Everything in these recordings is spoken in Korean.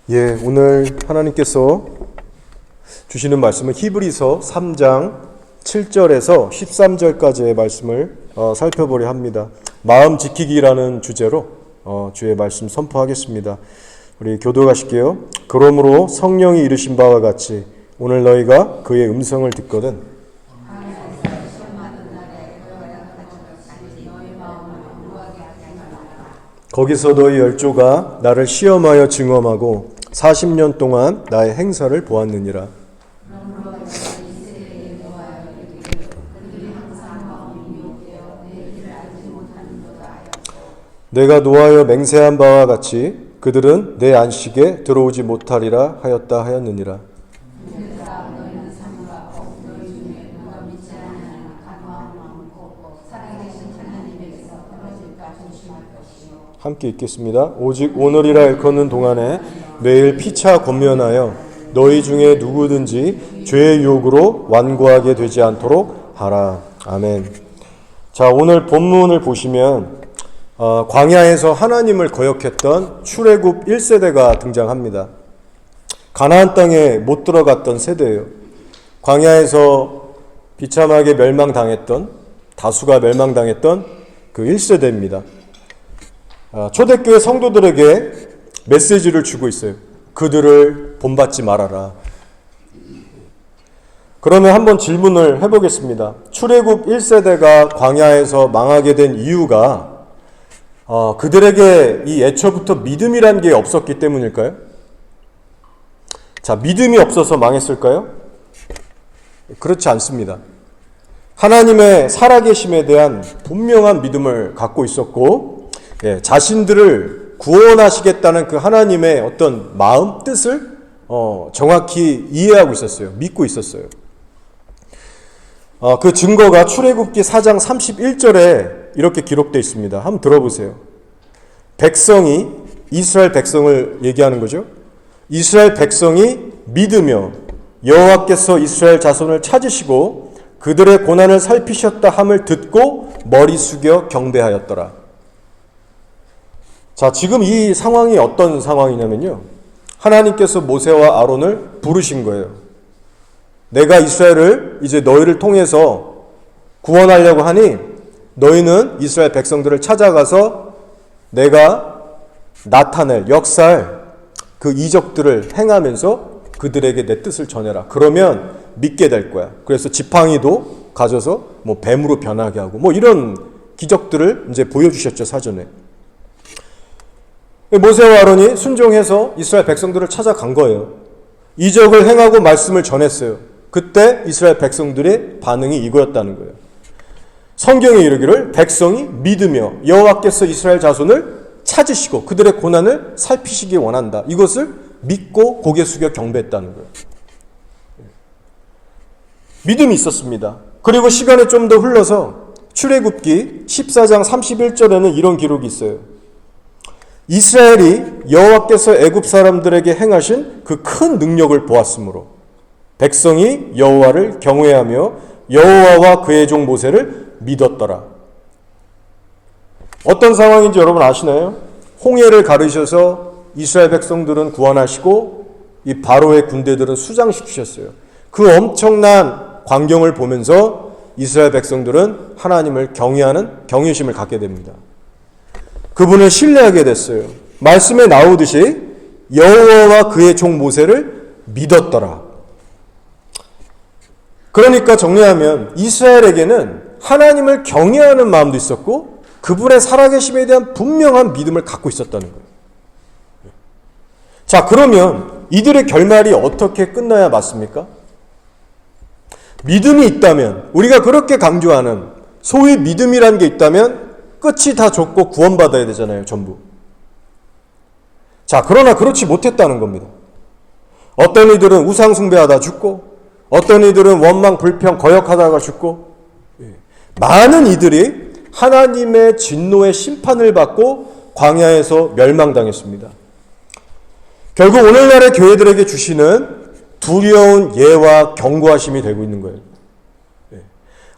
오늘 하나님께서 주시는 말씀은 히브리서 3장 7절에서 13절까지의 말씀을 살펴보려 합니다. 마음 지키기라는 주제로 주의 말씀 선포하겠습니다. 우리 교도하실게요. 그러므로 성령이 이르신 바와 같이 오늘 너희가 그의 음성을 듣거든 거기서 너희 열조가 나를 시험하여 증험하고 40년 동안 나의 행사를 보았느니라. 내가 노하여 맹세한 바와 같이 그들은 내 안식에 들어오지 못하리라 하였느니라. 함께 읽겠습니다. 오직 오늘이라 일컫는 동안에 매일 피차 권면하여 너희 중에 누구든지 죄의 유혹으로 완고하게 되지 않도록 하라. 아멘. 자, 오늘 본문을 보시면 광야에서 하나님을 거역했던 출애굽 1세대가 등장합니다. 가나안 땅에 못 들어갔던 세대예요. 광야에서 비참하게 다수가 멸망당했던 그 1세대입니다. 초대교회 성도들에게 메시지를 주고 있어요. 그들을 본받지 말아라. 그러면 한번 질문을 해보겠습니다. 출애굽 1세대가 광야에서 망하게 된 이유가 그들에게 이 애초부터 믿음이란 게 없었기 때문일까요? 자, 믿음이 없어서 망했을까요? 그렇지 않습니다. 하나님의 살아계심에 대한 분명한 믿음을 갖고 있었고, 자신들을 구원하시겠다는 그 하나님의 어떤 마음, 뜻을 정확히 이해하고 있었어요. 믿고 있었어요. 그 증거가 출애굽기 4장 31절에 이렇게 기록되어 있습니다. 한번 들어보세요. 이스라엘 백성을 얘기하는 거죠. 이스라엘 백성이 믿으며 여호와께서 이스라엘 자손을 찾으시고 그들의 고난을 살피셨다 함을 듣고 머리 숙여 경배하였더라. 자, 지금 이 상황이 어떤 상황이냐면요. 하나님께서 모세와 아론을 부르신 거예요. 내가 이스라엘을 이제 너희를 통해서 구원하려고 하니 너희는 이스라엘 백성들을 찾아가서 내가 역사할 그 이적들을 행하면서 그들에게 내 뜻을 전해라. 그러면 믿게 될 거야. 그래서 지팡이도 가져서 뱀으로 변하게 하고 이런 기적들을 이제 보여주셨죠, 사전에. 모세와 아론이 순종해서 이스라엘 백성들을 찾아간 거예요. 이적을 행하고 말씀을 전했어요. 그때 이스라엘 백성들의 반응이 이거였다는 거예요. 성경에 이르기를 백성이 믿으며 여호와께서 이스라엘 자손을 찾으시고 그들의 고난을 살피시기 원한다. 이것을 믿고 고개 숙여 경배했다는 거예요. 믿음이 있었습니다. 그리고 시간이 좀 더 흘러서 출애굽기 14장 31절에는 이런 기록이 있어요. 이스라엘이 여호와께서 애굽 사람들에게 행하신 그 큰 능력을 보았으므로 백성이 여호와를 경외하며 여호와와 그의 종 모세를 믿었더라. 어떤 상황인지 여러분 아시나요? 홍해를 가르셔서 이스라엘 백성들은 구원하시고 이 바로의 군대들은 수장시키셨어요. 그 엄청난 광경을 보면서 이스라엘 백성들은 하나님을 경외하는 경외심을 갖게 됩니다. 그분을 신뢰하게 됐어요. 말씀에 나오듯이 여호와와 그의 종 모세를 믿었더라. 그러니까 정리하면 이스라엘에게는 하나님을 경외하는 마음도 있었고 그분의 살아계심에 대한 분명한 믿음을 갖고 있었다는 거예요. 자, 그러면 이들의 결말이 어떻게 끝나야 맞습니까? 믿음이 있다면, 우리가 그렇게 강조하는 소위 믿음이라는 게 있다면 끝이 다 좋고 구원받아야 되잖아요, 전부. 자, 그러나 그렇지 못했다는 겁니다. 어떤 이들은 우상숭배하다 죽고, 어떤 이들은 원망, 불평, 거역하다가 죽고, 많은 이들이 하나님의 진노의 심판을 받고 광야에서 멸망당했습니다. 결국 오늘날의 교회들에게 주시는 두려운 예와 경고하심이 되고 있는 거예요.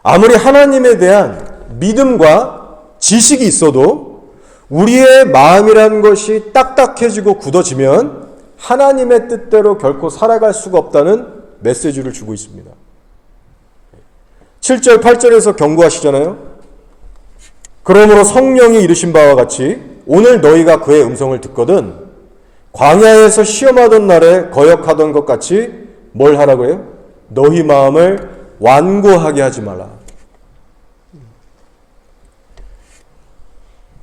아무리 하나님에 대한 믿음과 지식이 있어도 우리의 마음이라는 것이 딱딱해지고 굳어지면 하나님의 뜻대로 결코 살아갈 수가 없다는 메시지를 주고 있습니다. 7절, 8절에서 경고하시잖아요. 그러므로 성령이 이르신 바와 같이 오늘 너희가 그의 음성을 듣거든 광야에서 시험하던 날에 거역하던 것 같이 뭘 하라고 해요? 너희 마음을 완고하게 하지 말라.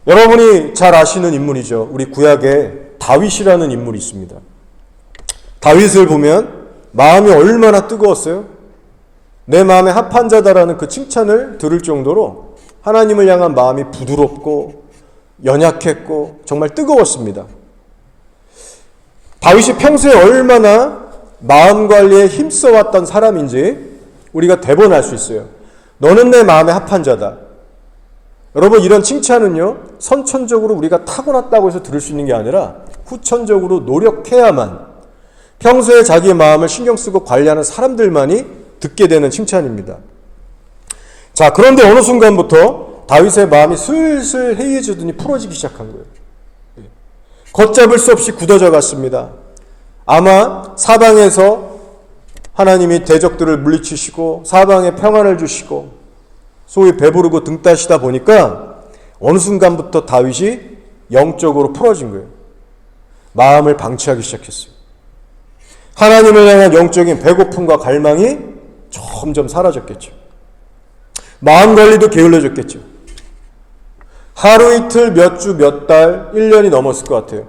여러분이 잘 아시는 인물이죠. 우리 구약에 다윗이라는 인물이 있습니다. 다윗을 보면 마음이 얼마나 뜨거웠어요? 내 마음에 합한 자다라는 그 칭찬을 들을 정도로 하나님을 향한 마음이 부드럽고 연약했고 정말 뜨거웠습니다. 다윗이 평소에 얼마나 마음 관리에 힘써왔던 사람인지 우리가 대본 알 수 있어요. 너는 내 마음에 합한 자다. 여러분, 이런 칭찬은요, 선천적으로 우리가 타고났다고 해서 들을 수 있는 게 아니라 후천적으로 노력해야만 평소에 자기의 마음을 신경 쓰고 관리하는 사람들만이 듣게 되는 칭찬입니다. 자, 그런데 어느 순간부터 다윗의 마음이 슬슬 해이해지더니 풀어지기 시작한 거예요. 걷잡을 수 없이 굳어져 갔습니다. 아마 사방에서 하나님이 대적들을 물리치시고 사방에 평안을 주시고 소위 배부르고 등 따시다 보니까 어느 순간부터 다윗이 영적으로 풀어진 거예요. 마음을 방치하기 시작했어요. 하나님을 향한 영적인 배고픔과 갈망이 점점 사라졌겠죠. 마음 관리도 게을러졌겠죠. 하루 이틀, 몇 주, 몇 달, 1년이 넘었을 것 같아요.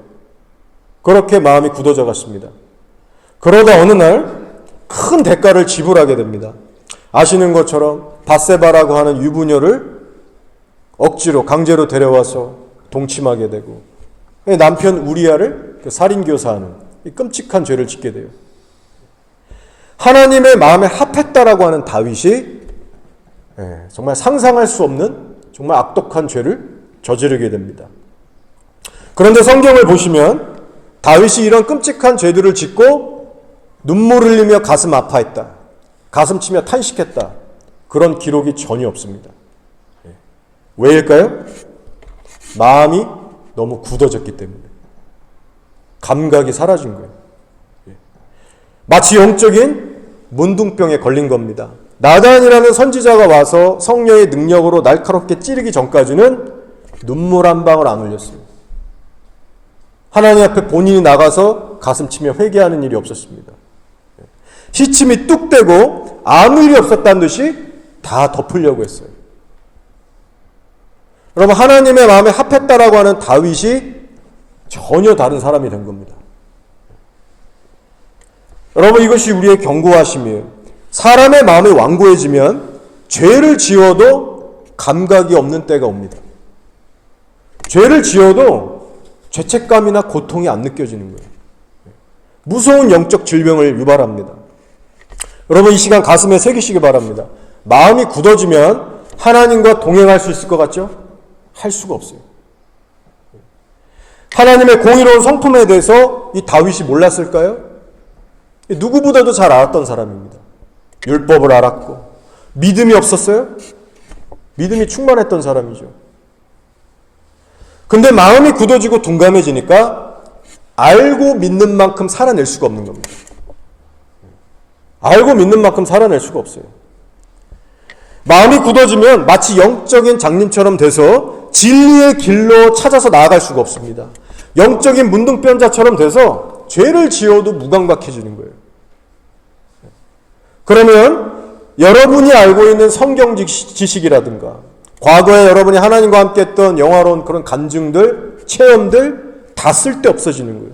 그렇게 마음이 굳어져 갔습니다. 그러다 어느 날 큰 대가를 지불하게 됩니다. 아시는 것처럼 밧세바라고 하는 유부녀를 억지로 강제로 데려와서 동침하게 되고 남편 우리아를 살인교사하는 이 끔찍한 죄를 짓게 돼요. 하나님의 마음에 합했다라고 하는 다윗이 정말 상상할 수 없는 정말 악독한 죄를 저지르게 됩니다. 그런데 성경을 보시면 다윗이 이런 끔찍한 죄들을 짓고 눈물을 흘리며 가슴 아파했다, 가슴 치며 탄식했다, 그런 기록이 전혀 없습니다. 왜일까요? 마음이 너무 굳어졌기 때문에. 감각이 사라진 거예요. 마치 영적인 문둥병에 걸린 겁니다. 나단이라는 선지자가 와서 성령의 능력으로 날카롭게 찌르기 전까지는 눈물 한 방울 안 흘렸어요. 하나님 앞에 본인이 나가서 가슴 치며 회개하는 일이 없었습니다. 시침이 뚝 떼고 아무 일이 없었다는 듯이 다 덮으려고 했어요. 여러분, 하나님의 마음에 합했다라고 하는 다윗이 전혀 다른 사람이 된 겁니다. 여러분, 이것이 우리의 경고하심이에요. 사람의 마음이 완고해지면 죄를 지어도 감각이 없는 때가 옵니다. 죄를 지어도 죄책감이나 고통이 안 느껴지는 거예요. 무서운 영적 질병을 유발합니다. 여러분, 이 시간 가슴에 새기시기 바랍니다. 마음이 굳어지면 하나님과 동행할 수 있을 것 같죠? 할 수가 없어요. 하나님의 공의로운 성품에 대해서 이 다윗이 몰랐을까요? 누구보다도 잘 알았던 사람입니다. 율법을 알았고 믿음이 없었어요? 믿음이 충만했던 사람이죠. 근데 마음이 굳어지고 둔감해지니까 알고 믿는 만큼 살아낼 수가 없는 겁니다. 알고 믿는 만큼 살아낼 수가 없어요. 마음이 굳어지면 마치 영적인 장님처럼 돼서 진리의 길로 찾아서 나아갈 수가 없습니다. 영적인 문둥병자처럼 돼서 죄를 지어도 무감각해지는 거예요. 그러면 여러분이 알고 있는 성경 지식이라든가 과거에 여러분이 하나님과 함께 했던 영화로운 그런 간증들, 체험들 다 쓸데없어지는 거예요.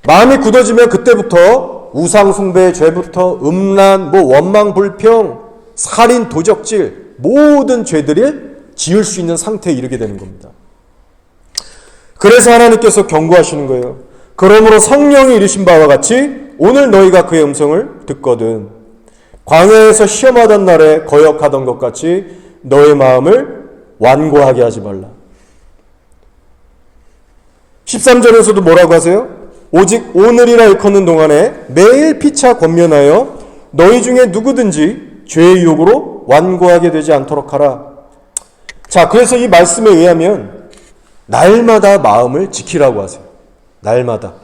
마음이 굳어지면 그때부터 우상숭배의 죄부터 음란, 원망, 불평, 살인, 도적질 모든 죄들이 지을 수 있는 상태에 이르게 되는 겁니다. 그래서 하나님께서 경고하시는 거예요. 그러므로 성령이 이르신 바와 같이 오늘 너희가 그의 음성을 듣거든 광야에서 시험하던 날에 거역하던 것 같이 너의 마음을 완고하게 하지 말라. 13절에서도 뭐라고 하세요? 오직 오늘이라 일컫는 동안에 매일 피차 권면하여 너희 중에 누구든지 죄의 유혹으로 완고하게 되지 않도록 하라. 자, 그래서 이 말씀에 의하면 날마다 마음을 지키라고 하세요. 날마다.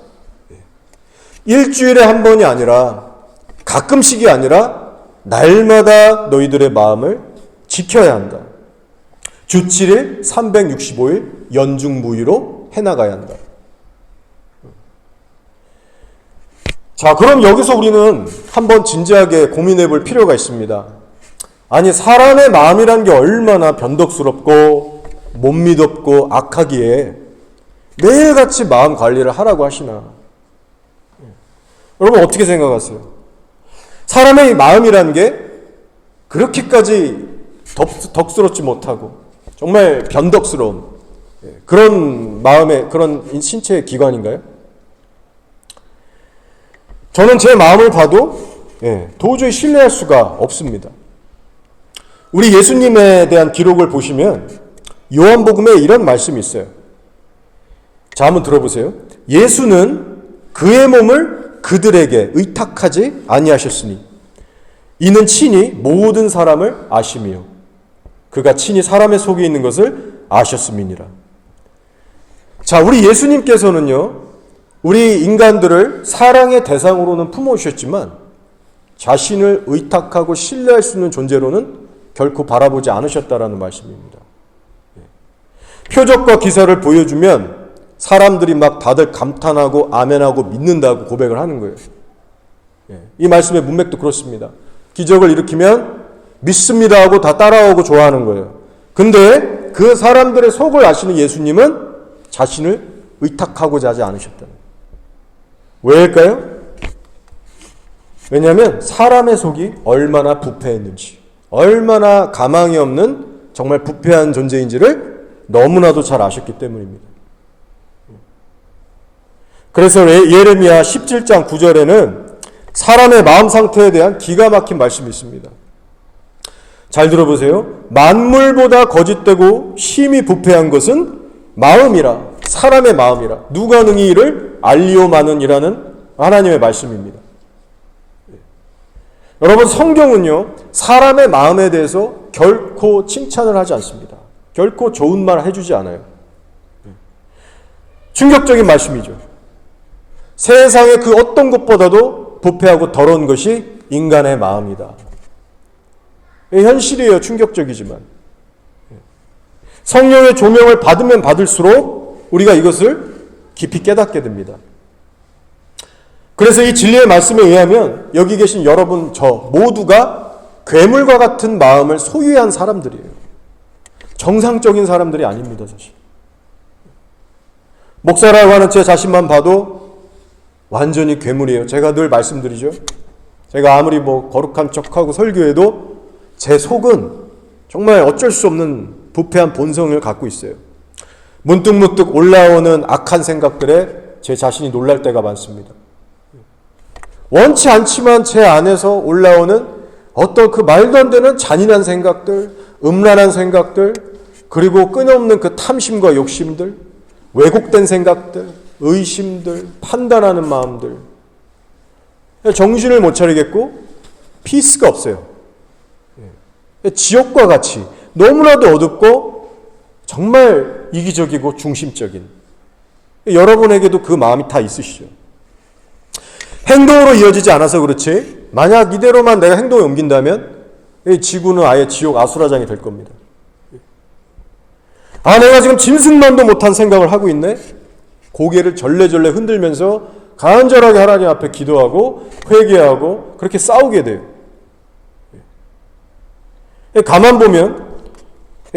일주일에 한 번이 아니라 가끔씩이 아니라 날마다 너희들의 마음을 지켜야 한다. 주 7일 365일 연중무휴로 해나가야 한다. 자, 그럼 여기서 우리는 한번 진지하게 고민해 볼 필요가 있습니다. 아니, 사람의 마음이란 게 얼마나 변덕스럽고 못 믿었고 악하기에 매일같이 마음 관리를 하라고 하시나. 여러분 어떻게 생각하세요? 사람의 마음이란 게 그렇게까지 덕스럽지 못하고 정말 변덕스러운 그런 마음의 그런 신체의 기관인가요? 저는 제 마음을 봐도 도저히 신뢰할 수가 없습니다. 우리 예수님에 대한 기록을 보시면 요한복음에 이런 말씀이 있어요. 자, 한번 들어보세요. 예수는 그의 몸을 그들에게 의탁하지 아니하셨으니 이는 친히 모든 사람을 아심이요 그가 친히 사람의 속에 있는 것을 아셨음이니라. 자, 우리 예수님께서는요, 우리 인간들을 사랑의 대상으로는 품어주셨지만 자신을 의탁하고 신뢰할 수 있는 존재로는 결코 바라보지 않으셨다라는 말씀입니다. 표적과 기사를 보여주면 사람들이 막 다들 감탄하고 아멘하고 믿는다고 고백을 하는 거예요. 이 말씀의 문맥도 그렇습니다. 기적을 일으키면 믿습니다 하고 다 따라오고 좋아하는 거예요. 근데 그 사람들의 속을 아시는 예수님은 자신을 의탁하고자 하지 않으셨다는 거예요. 왜일까요? 왜냐하면 사람의 속이 얼마나 부패했는지, 얼마나 가망이 없는 정말 부패한 존재인지를 너무나도 잘 아셨기 때문입니다. 그래서 예레미야 17장 9절에는 사람의 마음 상태에 대한 기가 막힌 말씀이 있습니다. 잘 들어보세요. 만물보다 거짓되고 심히 부패한 것은 마음이라, 사람의 마음이라 누가 능히 이를 알리오마는이라는 하나님의 말씀입니다. 여러분, 성경은요 사람의 마음에 대해서 결코 칭찬을 하지 않습니다. 결코 좋은 말 해주지 않아요. 충격적인 말씀이죠. 세상의 그 어떤 것보다도 부패하고 더러운 것이 인간의 마음이다. 현실이에요. 충격적이지만 성령의 조명을 받으면 받을수록 우리가 이것을 깊이 깨닫게 됩니다. 그래서 이 진리의 말씀에 의하면 여기 계신 여러분, 저 모두가 괴물과 같은 마음을 소유한 사람들이에요. 정상적인 사람들이 아닙니다, 사실. 목사라고 하는 제 자신만 봐도 완전히 괴물이에요. 제가 늘 말씀드리죠. 제가 아무리 거룩한 척하고 설교해도 제 속은 정말 어쩔 수 없는 부패한 본성을 갖고 있어요. 문득문득 올라오는 악한 생각들에 제 자신이 놀랄 때가 많습니다. 원치 않지만 제 안에서 올라오는 어떤 그 말도 안 되는 잔인한 생각들, 음란한 생각들, 그리고 끊임없는 그 탐심과 욕심들, 왜곡된 생각들, 의심들, 판단하는 마음들, 정신을 못 차리겠고 피스가 없어요. 지옥과 같이 너무나도 어둡고 정말 이기적이고 중심적인, 여러분에게도 그 마음이 다 있으시죠. 행동으로 이어지지 않아서 그렇지, 만약 이대로만 내가 행동에 옮긴다면 이 지구는 아예 지옥 아수라장이 될 겁니다. 아, 내가 지금 짐승만도 못한 생각을 하고 있네? 고개를 절레절레 흔들면서 간절하게 하나님 앞에 기도하고 회개하고 그렇게 싸우게 돼요. 가만 보면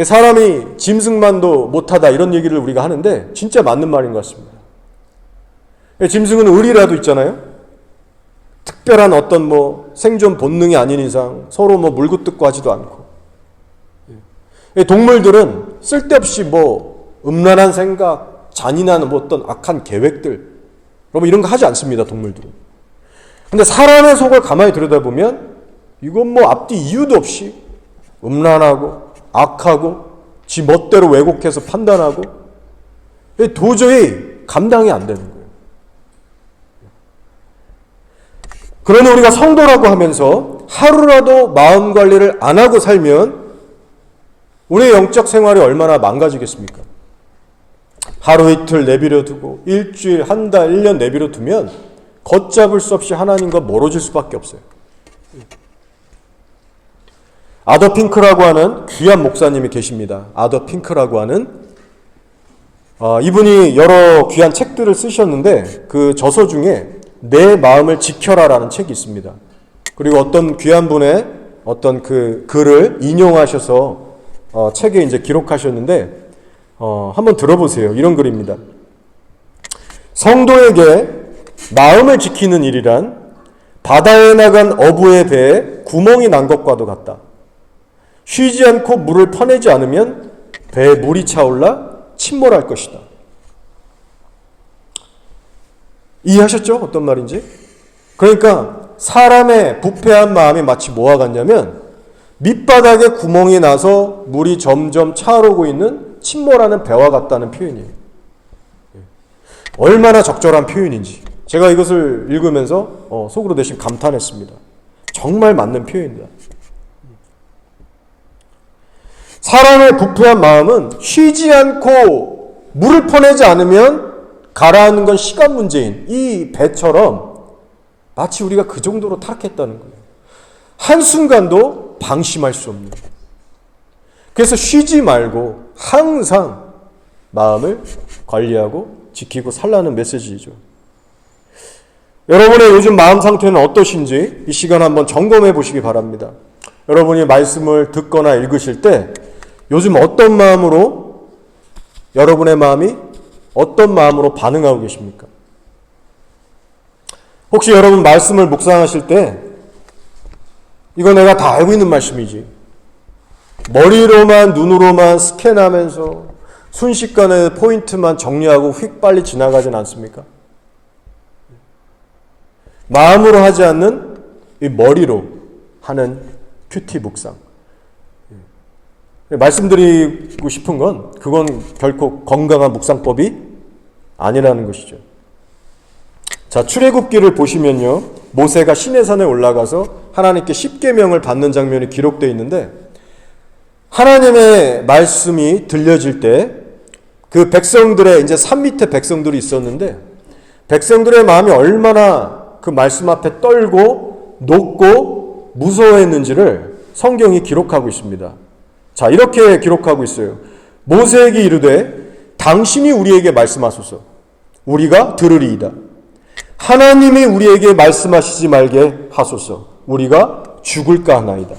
사람이 짐승만도 못하다 이런 얘기를 우리가 하는데 진짜 맞는 말인 것 같습니다. 짐승은 의리라도 있잖아요. 특별한 어떤 생존 본능이 아닌 이상 서로 물고 뜯고 하지도 않고, 동물들은 쓸데없이 음란한 생각, 잔인한 어떤 악한 계획들, 여러분 이런 거 하지 않습니다, 동물들은. 근데 사람의 속을 가만히 들여다보면 이건 앞뒤 이유도 없이 음란하고 악하고 지 멋대로 왜곡해서 판단하고 도저히 감당이 안 되는 거예요. 그러니 우리가 성도라고 하면서 하루라도 마음 관리를 안 하고 살면 우리의 영적 생활이 얼마나 망가지겠습니까? 하루 이틀 내버려 두고 일주일, 한 달, 1년 내버려 두면 걷잡을 수 없이 하나님과 멀어질 수밖에 없어요. 아더 핑크라고 하는 귀한 목사님이 계십니다. 아더 핑크라고 하는 이분이 여러 귀한 책들을 쓰셨는데 그 저서 중에 내 마음을 지켜라라는 책이 있습니다. 그리고 어떤 귀한 분의 어떤 그 글을 인용하셔서 책에 이제 기록하셨는데 한번 들어보세요. 이런 글입니다. 성도에게 마음을 지키는 일이란 바다에 나간 어부의 배에 구멍이 난 것과도 같다. 쉬지 않고 물을 퍼내지 않으면 배에 물이 차올라 침몰할 것이다. 이해하셨죠? 어떤 말인지? 그러니까 사람의 부패한 마음이 마치 뭐와 같냐면 밑바닥에 구멍이 나서 물이 점점 차오르고 있는 침몰하는 배와 같다는 표현이에요. 얼마나 적절한 표현인지 제가 이것을 읽으면서 속으로 대신 감탄했습니다. 정말 맞는 표현이다. 사람의 부패한 마음은 쉬지 않고 물을 퍼내지 않으면 가라앉는 건 시간 문제인 이 배처럼 마치 우리가 그 정도로 타락했다는 거예요. 한순간도 방심할 수 없는. 그래서 쉬지 말고 항상 마음을 관리하고 지키고 살라는 메시지이죠. 여러분의 요즘 마음 상태는 어떠신지 이 시간 한번 점검해 보시기 바랍니다. 여러분이 말씀을 듣거나 읽으실 때 요즘 어떤 마음으로 여러분의 마음이 어떤 마음으로 반응하고 계십니까? 혹시 여러분 말씀을 묵상하실 때 이거 내가 다 알고 있는 말씀이지 머리로만 눈으로만 스캔하면서 순식간에 포인트만 정리하고 휙 빨리 지나가진 않습니까? 마음으로 하지 않는 이 머리로 하는 큐티 묵상. 말씀드리고 싶은 건 그건 결코 건강한 묵상법이 아니라는 것이죠. 자, 출애굽기를 보시면요. 모세가 시내산에 올라가서 하나님께 십계명을 받는 장면이 기록되어 있는데 하나님의 말씀이 들려질 때 그 백성들의 이제 산 밑에 백성들이 있었는데 백성들의 마음이 얼마나 그 말씀 앞에 떨고 녹고 무서워했는지를 성경이 기록하고 있습니다. 자, 이렇게 기록하고 있어요. 모세에게 이르되 당신이 우리에게 말씀하소서 우리가 들으리이다. 하나님이 우리에게 말씀하시지 말게 하소서 우리가 죽을까 하나이다.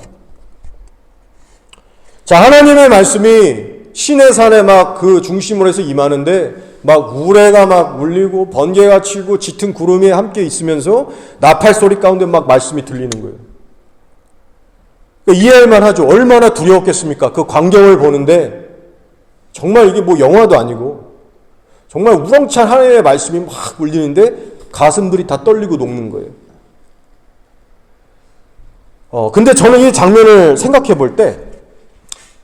자, 하나님의 말씀이 시내산에 막 그 중심으로 해서 임하는데 막 우레가 막 울리고 번개가 치고 짙은 구름이 함께 있으면서 나팔 소리 가운데 막 말씀이 들리는 거예요. 이해할 만하죠. 얼마나 두려웠겠습니까? 그 광경을 보는데 정말 이게 뭐 영화도 아니고 정말 우렁찬 하나님의 말씀이 막 울리는데 가슴들이 다 떨리고 녹는 거예요. 근데 저는 이 장면을 생각해 볼 때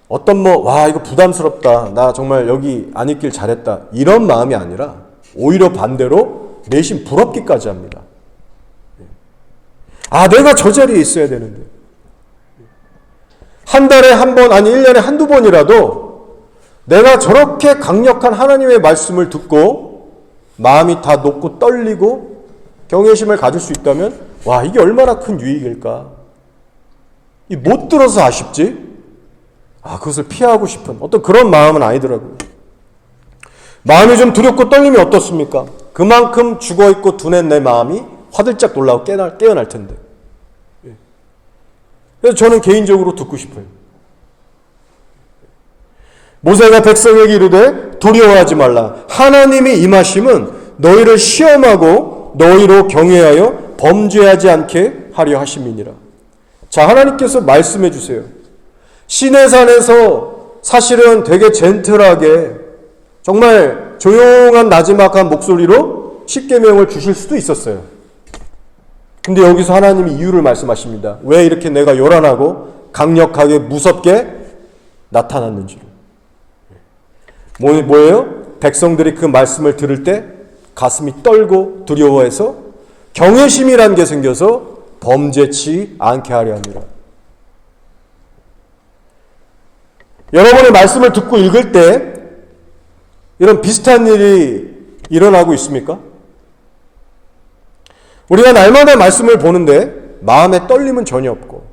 어떤 와 이거 부담스럽다. 나 정말 여기 안 있길 잘했다. 이런 마음이 아니라 오히려 반대로 내심 부럽기까지 합니다. 내가 저 자리에 있어야 되는데. 한 달에 한 번, 아니 1년에 한두 번이라도 내가 저렇게 강력한 하나님의 말씀을 듣고 마음이 다 녹고 떨리고 경외심을 가질 수 있다면 이게 얼마나 큰 유익일까. 못 들어서 아쉽지. 그것을 피하고 싶은 어떤 그런 마음은 아니더라고요. 마음이 좀 두렵고 떨림이 어떻습니까? 그만큼 죽어있고 둔한 내 마음이 화들짝 놀라고 깨어날 텐데. 그래서 저는 개인적으로 듣고 싶어요. 모세가 백성에게 이르되 두려워하지 말라. 하나님이 임하심은 너희를 시험하고 너희로 경외하여 범죄하지 않게 하려 하심이니라. 자, 하나님께서 말씀해 주세요. 시내산에서 사실은 되게 젠틀하게 정말 조용한 나지막한 목소리로 십계명을 주실 수도 있었어요. 근데 여기서 하나님이 이유를 말씀하십니다. 왜 이렇게 내가 요란하고 강력하게 무섭게 나타났는지를. 뭐예요? 백성들이 그 말씀을 들을 때 가슴이 떨고 두려워해서 경외심이란 게 생겨서 범죄치 않게 하려 합니다. 여러분의 말씀을 듣고 읽을 때 이런 비슷한 일이 일어나고 있습니까? 우리가 날마다 말씀을 보는데 마음에 떨림은 전혀 없고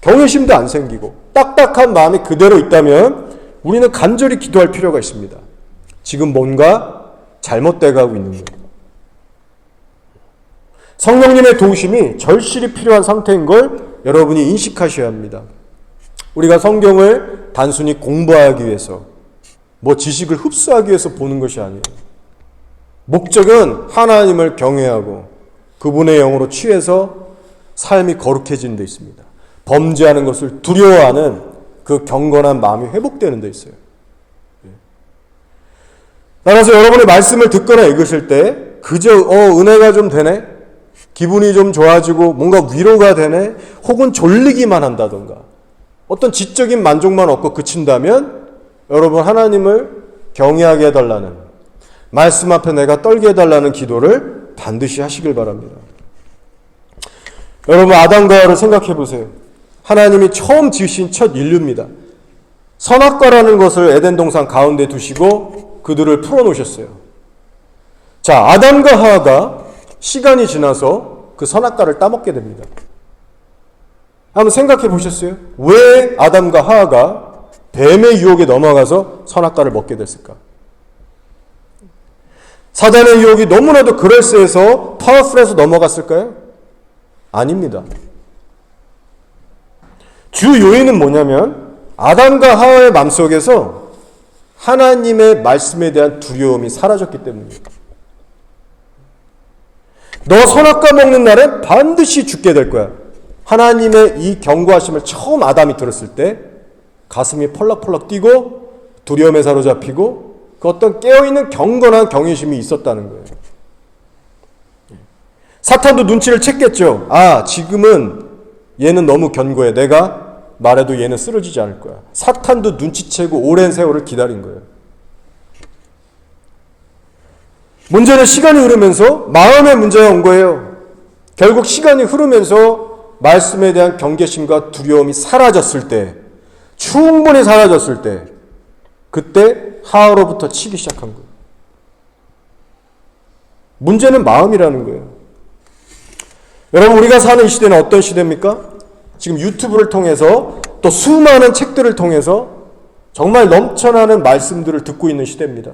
경외심도 안 생기고 딱딱한 마음이 그대로 있다면 우리는 간절히 기도할 필요가 있습니다. 지금 뭔가 잘못돼 가고 있는 거예요. 성령님의 도우심이 절실히 필요한 상태인 걸 여러분이 인식하셔야 합니다. 우리가 성경을 단순히 공부하기 위해서 지식을 흡수하기 위해서 보는 것이 아니에요. 목적은 하나님을 경외하고 그분의 영으로 취해서 삶이 거룩해지는 데 있습니다. 범죄하는 것을 두려워하는 그 경건한 마음이 회복되는 데 있어요. 따라서 여러분의 말씀을 듣거나 읽으실 때 그저 은혜가 좀 되네, 기분이 좀 좋아지고 뭔가 위로가 되네, 혹은 졸리기만 한다던가 어떤 지적인 만족만 얻고 그친다면 여러분 하나님을 경외하게 해달라는, 말씀 앞에 내가 떨게 해달라는 기도를 반드시 하시길 바랍니다. 여러분 아담과 하와를 생각해 보세요. 하나님이 처음 지으신 첫 인류입니다. 선악과라는 것을 에덴 동산 가운데 두시고 그들을 풀어놓으셨어요. 자, 아담과 하와가 시간이 지나서 그 선악과를 따먹게 됩니다. 한번 생각해 보셨어요? 왜 아담과 하와가 뱀의 유혹에 넘어가서 선악과를 먹게 됐을까? 사단의 유혹이 너무나도 그럴싸해서 파워풀해서 넘어갔을까요? 아닙니다. 주 요인은 뭐냐면 아담과 하와의 마음속에서 하나님의 말씀에 대한 두려움이 사라졌기 때문입니다. 너 선악과 먹는 날엔 반드시 죽게 될 거야. 하나님의 이 경고하심을 처음 아담이 들었을 때 가슴이 펄럭펄럭 뛰고 두려움에 사로잡히고 그 어떤 깨어있는 경건한 경외심이 있었다는 거예요. 사탄도 눈치를 챘겠죠. 아, 지금은 얘는 너무 견고해. 내가 말해도 얘는 쓰러지지 않을 거야. 사탄도 눈치채고 오랜 세월을 기다린 거예요. 문제는 시간이 흐르면서 마음의 문제가 온 거예요. 결국 시간이 흐르면서 말씀에 대한 경계심과 두려움이 사라졌을 때, 충분히 사라졌을 때, 그때 하와로부터 치기 시작한 거예요. 문제는 마음이라는 거예요. 여러분, 우리가 사는 이 시대는 어떤 시대입니까? 지금 유튜브를 통해서 또 수많은 책들을 통해서 정말 넘쳐나는 말씀들을 듣고 있는 시대입니다.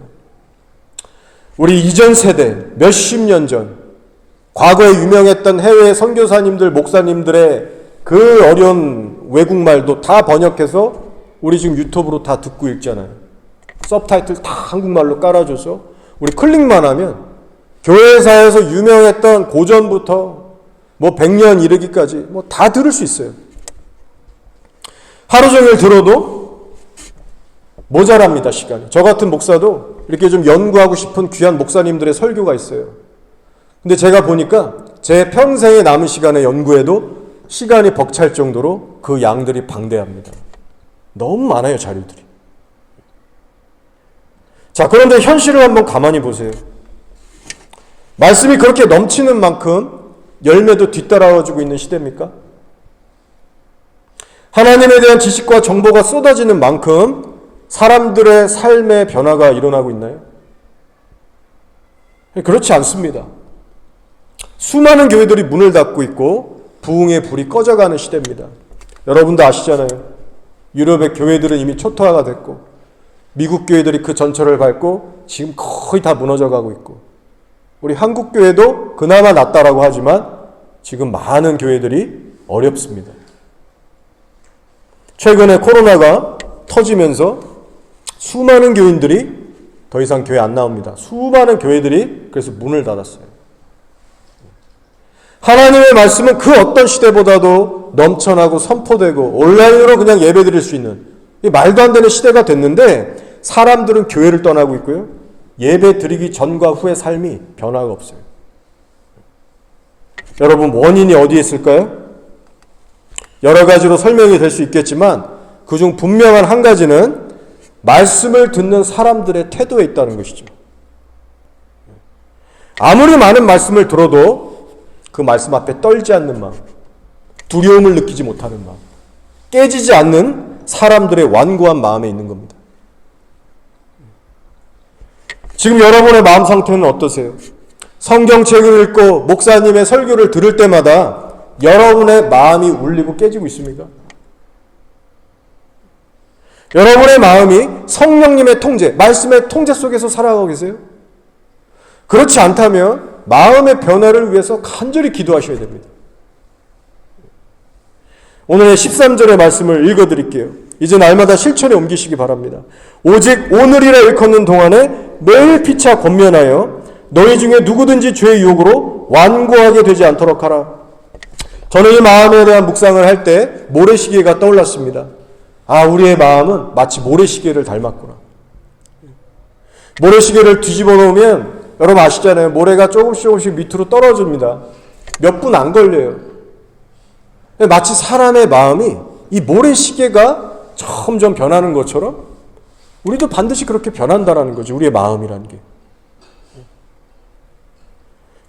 우리 이전 세대, 몇십 년 전, 과거에 유명했던 해외 선교사님들, 목사님들의 그 어려운 외국말도 다 번역해서 우리 지금 유튜브로 다 듣고 읽잖아요. 서브타이틀 다 한국말로 깔아줘서 우리 클릭만 하면 교회사에서 유명했던 고전부터 100년 이르기까지 다 들을 수 있어요. 하루 종일 들어도 모자랍니다, 시간이. 저 같은 목사도 이렇게 좀 연구하고 싶은 귀한 목사님들의 설교가 있어요. 근데 제가 보니까 제 평생에 남은 시간의 연구에도 시간이 벅찰 정도로 그 양들이 방대합니다. 너무 많아요, 자료들이. 자, 그런데 현실을 한번 가만히 보세요. 말씀이 그렇게 넘치는 만큼 열매도 뒤따라와주고 있는 시대입니까? 하나님에 대한 지식과 정보가 쏟아지는 만큼 사람들의 삶의 변화가 일어나고 있나요? 그렇지 않습니다. 수많은 교회들이 문을 닫고 있고 부흥의 불이 꺼져가는 시대입니다. 여러분도 아시잖아요. 유럽의 교회들은 이미 초토화가 됐고 미국 교회들이 그 전철을 밟고 지금 거의 다 무너져가고 있고 우리 한국 교회도 그나마 낫다라고 하지만 지금 많은 교회들이 어렵습니다. 최근에 코로나가 터지면서 수많은 교인들이 더 이상 교회 안 나옵니다. 수많은 교회들이 그래서 문을 닫았어요. 하나님의 말씀은 그 어떤 시대보다도 넘쳐나고 선포되고 온라인으로 그냥 예배 드릴 수 있는 말도 안 되는 시대가 됐는데 사람들은 교회를 떠나고 있고요. 예배 드리기 전과 후의 삶이 변화가 없어요. 여러분, 원인이 어디에 있을까요? 여러 가지로 설명이 될 수 있겠지만 그중 분명한 한 가지는 말씀을 듣는 사람들의 태도에 있다는 것이죠. 아무리 많은 말씀을 들어도 그 말씀 앞에 떨지 않는 마음, 두려움을 느끼지 못하는 마음, 깨지지 않는 사람들의 완고한 마음에 있는 겁니다. 지금 여러분의 마음 상태는 어떠세요? 성경책을 읽고 목사님의 설교를 들을 때마다 여러분의 마음이 울리고 깨지고 있습니까? 여러분의 마음이 성령님의 통제, 말씀의 통제 속에서 살아가고 계세요? 그렇지 않다면 마음의 변화를 위해서 간절히 기도하셔야 됩니다. 오늘의 13절의 말씀을 읽어드릴게요. 이제 날마다 실천에 옮기시기 바랍니다. 오직 오늘이라 일컫는 동안에 매일 피차 권면하여 너희 중에 누구든지 죄의 유혹으로 완고하게 되지 않도록 하라. 저는 이 마음에 대한 묵상을 할 때 모래시계가 떠올랐습니다. 아, 우리의 마음은 마치 모래시계를 닮았구나. 모래시계를 뒤집어 놓으면 여러분 아시잖아요. 모래가 조금씩 밑으로 떨어집니다. 몇 분 안 걸려요. 마치 사람의 마음이 이 모래시계가 점점 변하는 것처럼 우리도 반드시 그렇게 변한다는 거죠. 우리의 마음이라는 게.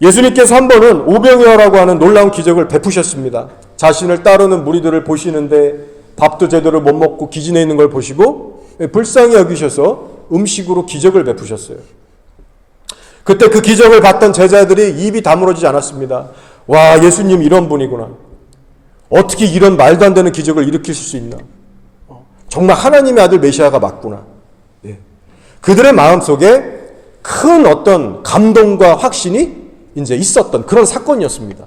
예수님께서 한 번은 오병이어라고 하는 놀라운 기적을 베푸셨습니다. 자신을 따르는 무리들을 보시는데 밥도 제대로 못 먹고 기진해 있는 걸 보시고 불쌍히 여기셔서 음식으로 기적을 베푸셨어요. 그때 그 기적을 봤던 제자들이 입이 다물어지지 않았습니다. 와, 예수님 이런 분이구나. 어떻게 이런 말도 안 되는 기적을 일으키실 수 있나. 정말 하나님의 아들 메시아가 맞구나. 예. 그들의 마음속에 큰 어떤 감동과 확신이 이제 있었던 그런 사건이었습니다.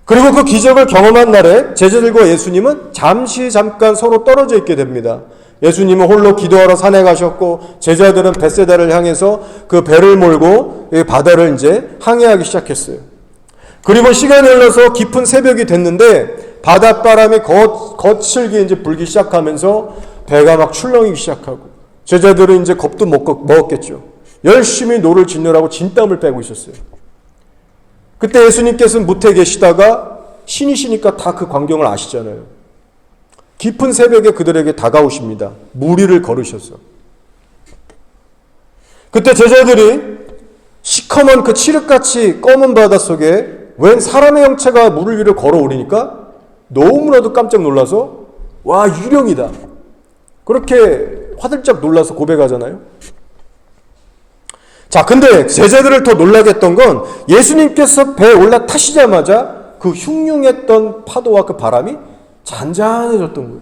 그리고 그 기적을 경험한 날에 제자들과 예수님은 잠깐 서로 떨어져 있게 됩니다. 예수님은 홀로 기도하러 산에 가셨고 제자들은 벳세다를 향해서 그 배를 몰고 바다를 이제 항해하기 시작했어요. 그리고 시간이 흘러서 깊은 새벽이 됐는데 바닷바람이 거칠게 이제 불기 시작하면서 배가 막 출렁이기 시작하고 제자들은 이제 겁도 먹었겠죠. 열심히 노를 짓느라고 진땀을 빼고 있었어요. 그때 예수님께서는 무태에 계시다가 신이시니까 다 그 광경을 아시잖아요. 깊은 새벽에 그들에게 다가오십니다. 무리를 걸으셔서. 그때 제자들이 시커먼 그 칠흑같이 검은 바다 속에 웬 사람의 형체가 물을 위로 걸어오르니까 너무나도 깜짝 놀라서 와, 유령이다. 그렇게 화들짝 놀라서 고백하잖아요. 자, 근데 제자들을 더 놀라게 했던 건 예수님께서 배에 올라타시자마자 그 흉흉했던 파도와 그 바람이 잔잔해졌던 거예요.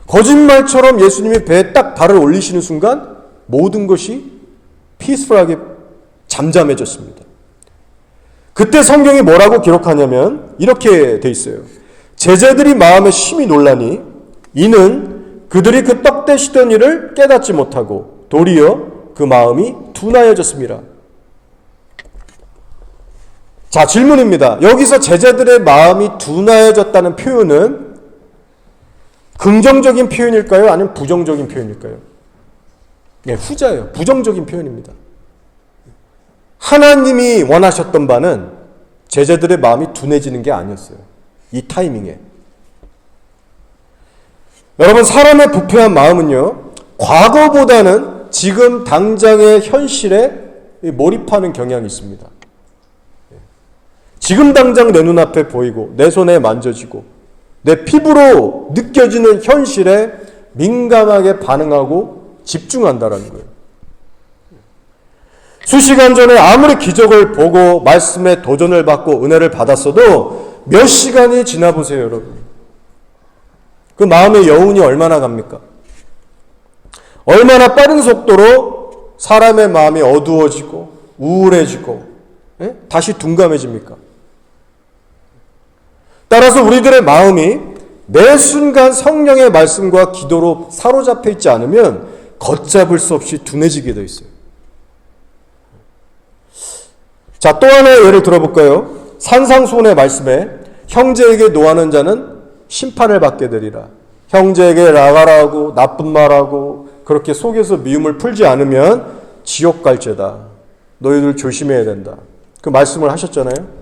거짓말처럼 예수님이 배에 딱 발을 올리시는 순간 모든 것이 피스풀하게 잠잠해졌습니다. 그때 성경이 뭐라고 기록하냐면 이렇게 돼 있어요. 제자들이 마음에 심히 놀라니 이는 그들이 그 떡대시던 일을 깨닫지 못하고 도리어 그 마음이 둔하여졌습니다. 자, 질문입니다. 여기서 제자들의 마음이 둔하여졌다는 표현은 긍정적인 표현일까요? 아니면 부정적인 표현일까요? 네, 후자예요. 부정적인 표현입니다. 하나님이 원하셨던 바는 제자들의 마음이 둔해지는 게 아니었어요. 이 타이밍에. 여러분, 사람의 부패한 마음은요, 과거보다는 지금 당장의 현실에 몰입하는 경향이 있습니다. 지금 당장 내 눈앞에 보이고 내 손에 만져지고 내 피부로 느껴지는 현실에 민감하게 반응하고 집중한다는 거예요. 수시간 전에 아무리 기적을 보고 말씀에 도전을 받고 은혜를 받았어도 몇 시간이 지나 보세요, 여러분. 그 마음의 여운이 얼마나 갑니까? 얼마나 빠른 속도로 사람의 마음이 어두워지고 우울해지고 다시 둔감해집니까? 따라서 우리들의 마음이 매 순간 성령의 말씀과 기도로 사로잡혀 있지 않으면 걷잡을 수 없이 둔해지게 되어 있어요. 자, 또 하나의 예를 들어볼까요? 산상수훈의 말씀에 형제에게 노하는 자는 심판을 받게 되리라. 형제에게 나가라고 나쁜 말하고 그렇게 속에서 미움을 풀지 않으면 지옥 갈 죄다. 너희들 조심해야 된다. 그 말씀을 하셨잖아요.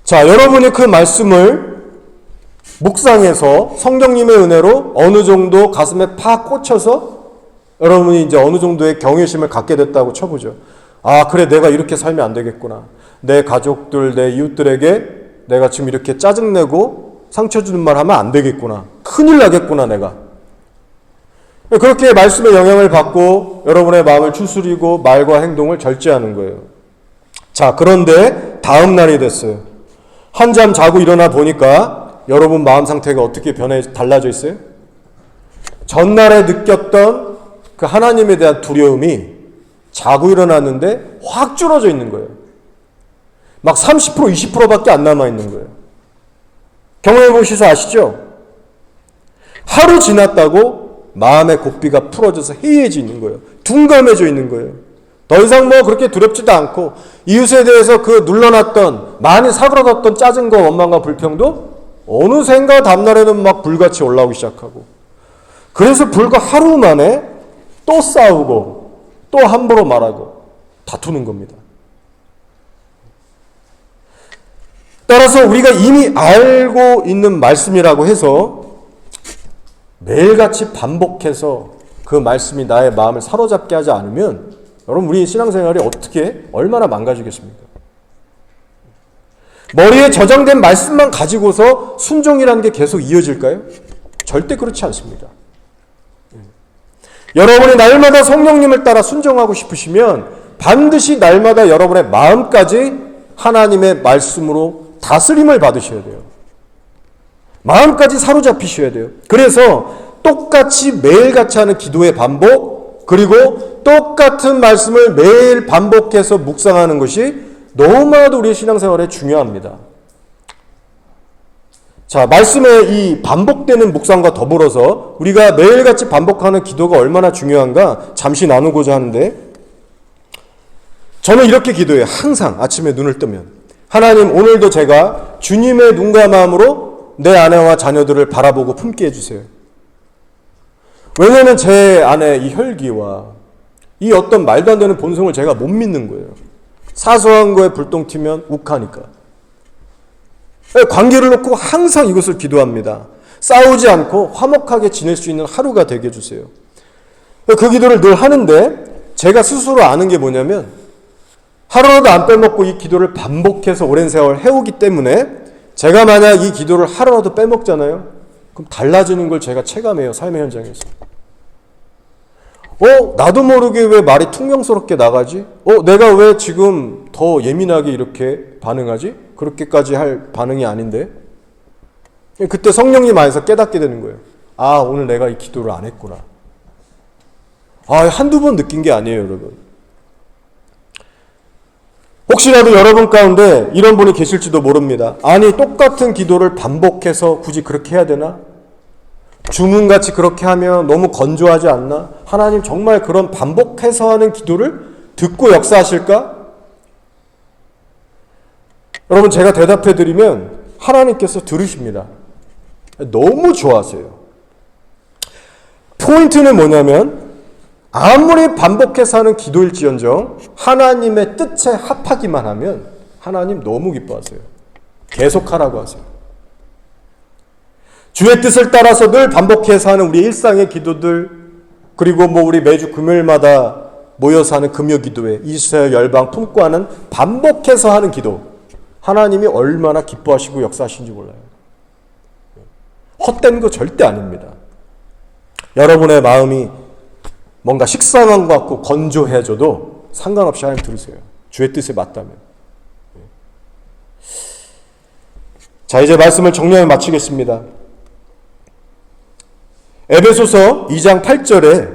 자, 여러분이 그 말씀을 묵상해서 성령님의 은혜로 어느 정도 가슴에 팍 꽂혀서 여러분이 이제 어느 정도의 경외심을 갖게 됐다고 쳐보죠. 아, 그래, 내가 이렇게 살면 안 되겠구나. 내 가족들, 내 이웃들에게 내가 지금 이렇게 짜증내고 상처 주는 말 하면 안 되겠구나. 큰일 나겠구나, 내가. 그렇게 말씀의 영향을 받고 여러분의 마음을 추스리고 말과 행동을 절제하는 거예요. 자, 그런데 다음 날이 됐어요. 한잠 자고 일어나 보니까 여러분 마음 상태가 어떻게 달라져 있어요? 전날에 느꼈던 그 하나님에 대한 두려움이 자고 일어났는데 확 줄어져 있는 거예요. 막 30%, 20%밖에 안 남아 있는 거예요. 경험해 보셔서 아시죠? 하루 지났다고 마음의 고삐가 풀어져서 해이해져 있는 거예요. 둔감해져 있는 거예요. 더 이상 뭐 그렇게 두렵지도 않고 이웃에 대해서 그 눌러놨던 많이 사그라졌던 짜증과 원망과 불평도 어느샌가 다음날에는 막 불같이 올라오기 시작하고, 그래서 불과 하루 만에 또 싸우고 또 함부로 말하고 다투는 겁니다. 따라서 우리가 이미 알고 있는 말씀이라고 해서 매일같이 반복해서 그 말씀이 나의 마음을 사로잡게 하지 않으면 여러분 우리 신앙생활이 얼마나 망가지겠습니까? 머리에 저장된 말씀만 가지고서 순종이라는 게 계속 이어질까요? 절대 그렇지 않습니다. 여러분이 날마다 성령님을 따라 순종하고 싶으시면 반드시 날마다 여러분의 마음까지 하나님의 말씀으로 다스림을 받으셔야 돼요. 마음까지 사로잡히셔야 돼요. 그래서 똑같이 매일같이 하는 기도의 반복, 그리고 똑같은 말씀을 매일 반복해서 묵상하는 것이 너무나도 우리의 신앙생활에 중요합니다. 자, 말씀의 이 반복되는 묵상과 더불어서 우리가 매일같이 반복하는 기도가 얼마나 중요한가 잠시 나누고자 하는데, 저는 이렇게 기도해요. 항상 아침에 눈을 뜨면 하나님, 오늘도 제가 주님의 눈과 마음으로 내 아내와 자녀들을 바라보고 품게 해주세요. 왜냐하면 제 안에 이 혈기와 이 어떤 말도 안 되는 본성을 제가 못 믿는 거예요. 사소한 거에 불똥 튀면 욱하니까. 관계를 놓고 항상 이것을 기도합니다. 싸우지 않고 화목하게 지낼 수 있는 하루가 되게 해주세요. 그 기도를 늘 하는데 제가 스스로 아는 게 뭐냐면, 하루라도 안 빼먹고 이 기도를 반복해서 오랜 세월 해오기 때문에 제가 만약 이 기도를 하루라도 빼먹잖아요. 그럼 달라지는 걸 제가 체감해요. 삶의 현장에서. 나도 모르게 왜 말이 퉁명스럽게 나가지? 내가 왜 지금 더 예민하게 이렇게 반응하지? 그렇게까지 할 반응이 아닌데? 그때 성령님 안에서 깨닫게 되는 거예요. 아, 오늘 내가 이 기도를 안 했구나. 한두 번 느낀 게 아니에요, 여러분. 혹시라도 여러분 가운데 이런 분이 계실지도 모릅니다. 아니, 똑같은 기도를 반복해서 굳이 그렇게 해야 되나? 주문같이 그렇게 하면 너무 건조하지 않나? 하나님 정말 그런 반복해서 하는 기도를 듣고 역사하실까? 여러분, 제가 대답해 드리면 하나님께서 들으십니다. 너무 좋아하세요. 포인트는 뭐냐면, 아무리 반복해서 하는 기도일지언정 하나님의 뜻에 합하기만 하면 하나님 너무 기뻐하세요. 계속하라고 하세요. 주의 뜻을 따라서 늘 반복해서 하는 우리 일상의 기도들, 그리고 우리 매주 금요일마다 모여서 하는 금요 기도회, 이스라엘 열방 품고 하는 반복해서 하는 기도, 하나님이 얼마나 기뻐하시고 역사하시는지 몰라요. 헛된 거 절대 아닙니다. 여러분의 마음이 뭔가 식상한 것 같고 건조해져도 상관없이 하나님 들으세요. 주의 뜻에 맞다면. 자, 이제 말씀을 정리하며 마치겠습니다. 에베소서 2장 8절에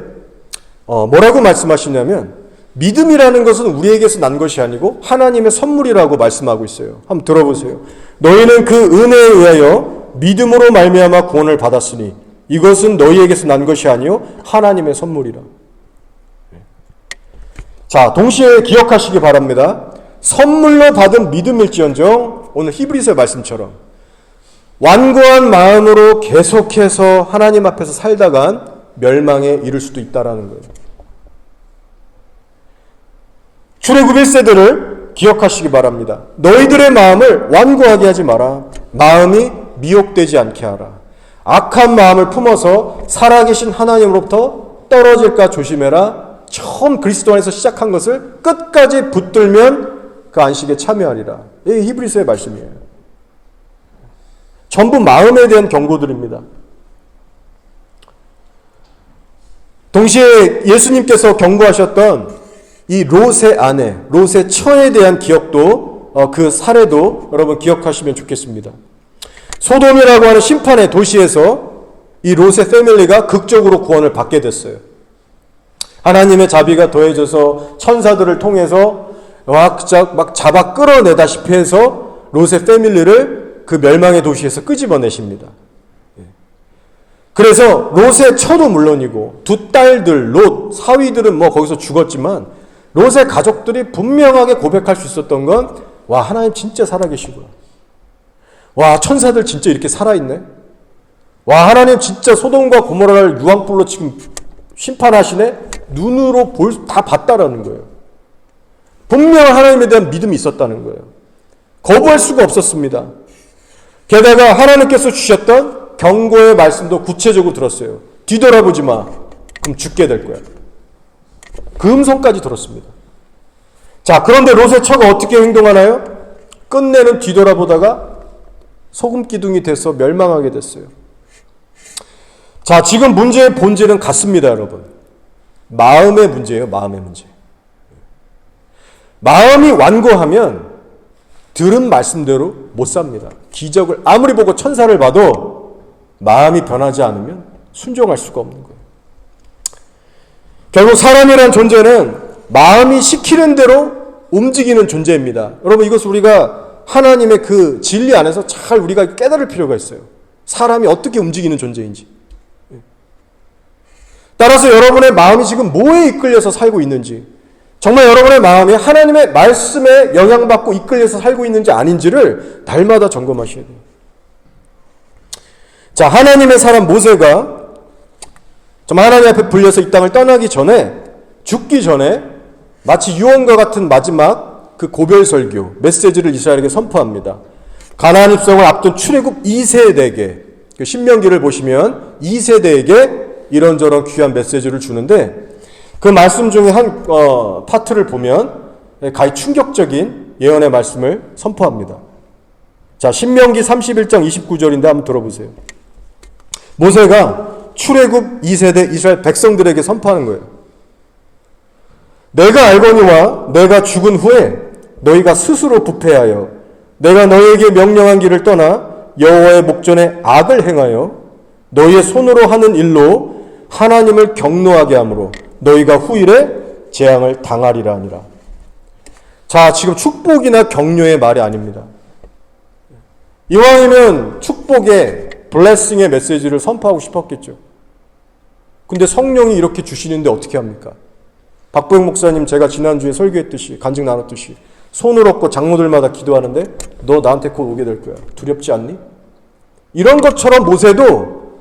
뭐라고 말씀하시냐면, 믿음이라는 것은 우리에게서 난 것이 아니고 하나님의 선물이라고 말씀하고 있어요. 한번 들어보세요. 너희는 그 은혜에 의하여 믿음으로 말미암아 구원을 받았으니 이것은 너희에게서 난 것이 아니요 하나님의 선물이라. 자, 동시에 기억하시기 바랍니다. 선물로 받은 믿음일지언정 오늘 히브리서 말씀처럼 완고한 마음으로 계속해서 하나님 앞에서 살다간 멸망에 이를 수도 있다라는 거예요. 출애굽 1세들을 기억하시기 바랍니다. 너희들의 마음을 완고하게 하지 마라. 마음이 미혹되지 않게 하라. 악한 마음을 품어서 살아계신 하나님으로부터 떨어질까 조심해라. 처음 그리스도 안에서 시작한 것을 끝까지 붙들면 그 안식에 참여하리라. 이게 히브리서의 말씀이에요. 전부 마음에 대한 경고들입니다. 동시에 예수님께서 경고하셨던 이 롯의 아내, 롯의 처에 대한 기억도 그 사례도 여러분 기억하시면 좋겠습니다. 소돔이라고 하는 심판의 도시에서 이 롯의 패밀리가 극적으로 구원을 받게 됐어요. 하나님의 자비가 더해져서 천사들을 통해서 막 잡아 끌어내다시피 해서 롯의 패밀리를 그 멸망의 도시에서 끄집어내십니다. 그래서 롯의 처도 물론이고 두 딸들, 롯, 사위들은 뭐 거기서 죽었지만 롯의 가족들이 분명하게 고백할 수 있었던 건, 와, 하나님 진짜 살아계시구나. 와, 천사들 진짜 이렇게 살아있네. 와, 하나님 진짜 소돔과 고모라를 유황불로 지금 심판하시네. 눈으로 다 봤다라는 거예요. 분명 하나님에 대한 믿음이 있었다는 거예요. 거부할 수가 없었습니다. 게다가 하나님께서 주셨던 경고의 말씀도 구체적으로 들었어요. 뒤돌아보지 마. 그럼 죽게 될 거야. 그 음성까지 들었습니다. 자, 그런데 롯의 처가 어떻게 행동하나요? 끝내는 뒤돌아보다가 소금 기둥이 돼서 멸망하게 됐어요. 자, 지금 문제의 본질은 같습니다, 여러분. 마음의 문제예요, 마음의 문제. 마음이 완고하면 들은 말씀대로 못 삽니다. 기적을 아무리 보고 천사를 봐도 마음이 변하지 않으면 순종할 수가 없는 거예요. 결국 사람이란 존재는 마음이 시키는 대로 움직이는 존재입니다. 여러분, 이것을 우리가 하나님의 그 진리 안에서 잘 우리가 깨달을 필요가 있어요. 사람이 어떻게 움직이는 존재인지. 따라서 여러분의 마음이 지금 뭐에 이끌려서 살고 있는지, 정말 여러분의 마음이 하나님의 말씀에 영향받고 이끌려서 살고 있는지 아닌지를 날마다 점검하셔야 돼요. 자, 하나님의 사람 모세가 정말 하나님 앞에 불려서 이 땅을 떠나기 전에, 죽기 전에 마치 유언과 같은 마지막 그 고별 설교, 메시지를 이스라엘에게 선포합니다. 가나안 입성을 앞둔 출애굽 2세대에게, 그 신명기를 보시면 2세대에게 이런저런 귀한 메시지를 주는데, 그 말씀 중에 한 파트를 보면 가히 충격적인 예언의 말씀을 선포합니다. 자, 신명기 31장 29절인데 한번 들어보세요. 모세가 출애굽 2세대 이스라엘 백성들에게 선포하는 거예요. 내가 알거니와 내가 죽은 후에 너희가 스스로 부패하여 내가 너희에게 명령한 길을 떠나 여호와의 목전에 악을 행하여 너희의 손으로 하는 일로 하나님을 경노하게 함으로 너희가 후일에 재앙을 당하리라 하니라. 자, 지금 축복이나 격려의 말이 아닙니다. 이왕이면 축복의 블레싱의 메시지를 선포하고 싶었겠죠. 근데 성령이 이렇게 주시는데 어떻게 합니까? 박보영 목사님, 제가 지난주에 설교했듯이, 간증 나눴듯이 손을 얹고 장로들마다 기도하는데 너 나한테 곧 오게 될 거야. 두렵지 않니? 이런 것처럼 모세도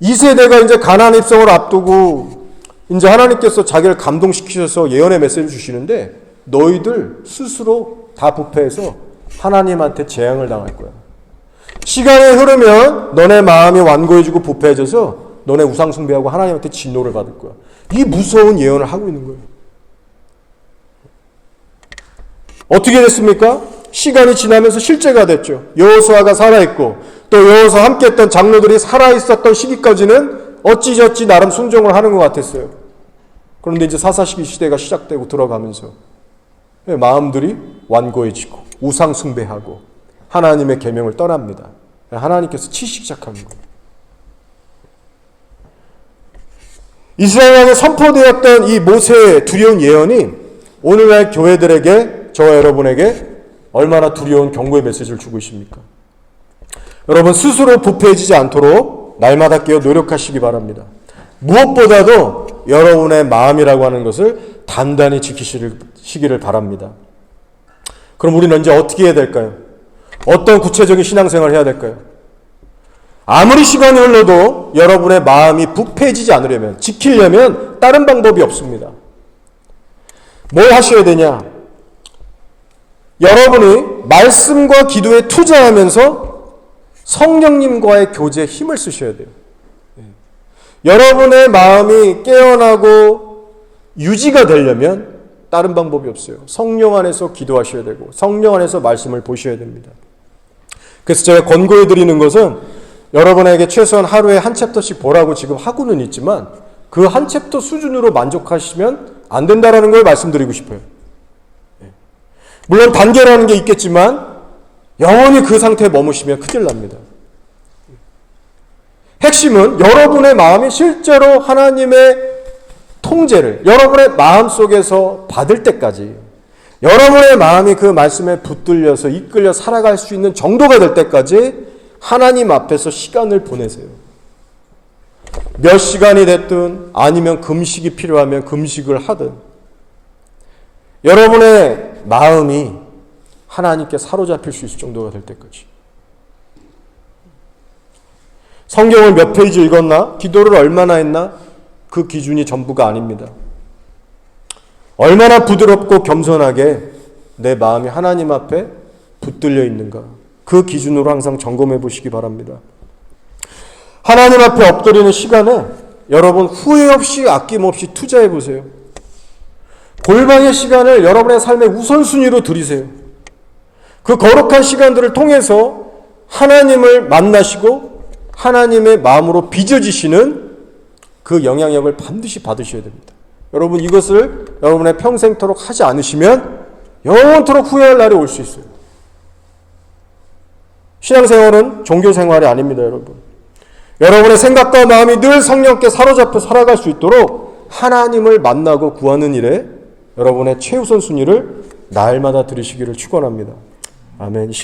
2세대가 이제 가나안 입성을 앞두고 이제 하나님께서 자기를 감동시키셔서 예언의 메시지를 주시는데 너희들 스스로 다 부패해서 하나님한테 재앙을 당할 거야. 시간이 흐르면 너네 마음이 완고해지고 부패해져서 너네 우상 숭배하고 하나님한테 진노를 받을 거야. 이 무서운 예언을 하고 있는 거예요. 어떻게 됐습니까? 시간이 지나면서 실제가 됐죠. 여호수아가 살아있고 또 여호수아 함께했던 장로들이 살아있었던 시기까지는 어찌저찌 나름 순종을 하는 것 같았어요. 그런데 이제 사사시기 시대가 시작되고 들어가면서 마음들이 완고해지고 우상 숭배하고 하나님의 계명을 떠납니다. 하나님께서 치시기 시작하는 거예요. 이스라엘에 선포되었던 이 모세의 두려운 예언이 오늘날 교회들에게, 저와 여러분에게 얼마나 두려운 경고의 메시지를 주고 있습니까? 여러분, 스스로 부패해지지 않도록 날마다 깨어 노력하시기 바랍니다. 무엇보다도 여러분의 마음이라고 하는 것을 단단히 지키시기를 바랍니다. 그럼 우리는 이제 어떻게 해야 될까요? 어떤 구체적인 신앙생활을 해야 될까요? 아무리 시간이 흘러도 여러분의 마음이 부패해지지 않으려면, 지키려면 다른 방법이 없습니다. 뭘 하셔야 되냐? 여러분이 말씀과 기도에 투자하면서 성령님과의 교제에 힘을 쓰셔야 돼요. 여러분의 마음이 깨어나고 유지가 되려면 다른 방법이 없어요. 성령 안에서 기도하셔야 되고 성령 안에서 말씀을 보셔야 됩니다. 그래서 제가 권고해 드리는 것은 여러분에게 최소한 하루에 한 챕터씩 보라고 지금 하고는 있지만 그 한 챕터 수준으로 만족하시면 안 된다라는 걸 말씀드리고 싶어요. 물론 단계라는 게 있겠지만 영원히 그 상태에 머무시면 큰일 납니다. 핵심은 여러분의 마음이 실제로 하나님의 통제를 여러분의 마음속에서 받을 때까지, 여러분의 마음이 그 말씀에 붙들려서 이끌려 살아갈 수 있는 정도가 될 때까지 하나님 앞에서 시간을 보내세요. 몇 시간이 됐든 아니면 금식이 필요하면 금식을 하든 여러분의 마음이 하나님께 사로잡힐 수 있을 정도가 될 때까지. 성경을 몇 페이지 읽었나? 기도를 얼마나 했나? 그 기준이 전부가 아닙니다. 얼마나 부드럽고 겸손하게 내 마음이 하나님 앞에 붙들려 있는가? 그 기준으로 항상 점검해 보시기 바랍니다. 하나님 앞에 엎드리는 시간에 여러분 후회 없이 아낌없이 투자해 보세요. 골방의 시간을 여러분의 삶의 우선순위로 들이세요. 그 거룩한 시간들을 통해서 하나님을 만나시고 하나님의 마음으로 빚어지시는 그 영향력을 반드시 받으셔야 됩니다. 여러분 이것을 여러분의 평생토록 하지 않으시면 영원토록 후회할 날이 올 수 있어요. 신앙생활은 종교생활이 아닙니다, 여러분. 여러분의 생각과 마음이 늘 성령께 사로잡혀 살아갈 수 있도록 하나님을 만나고 구하는 일에 여러분의 최우선 순위를 날마다 들으시기를 축원합니다. 아멘.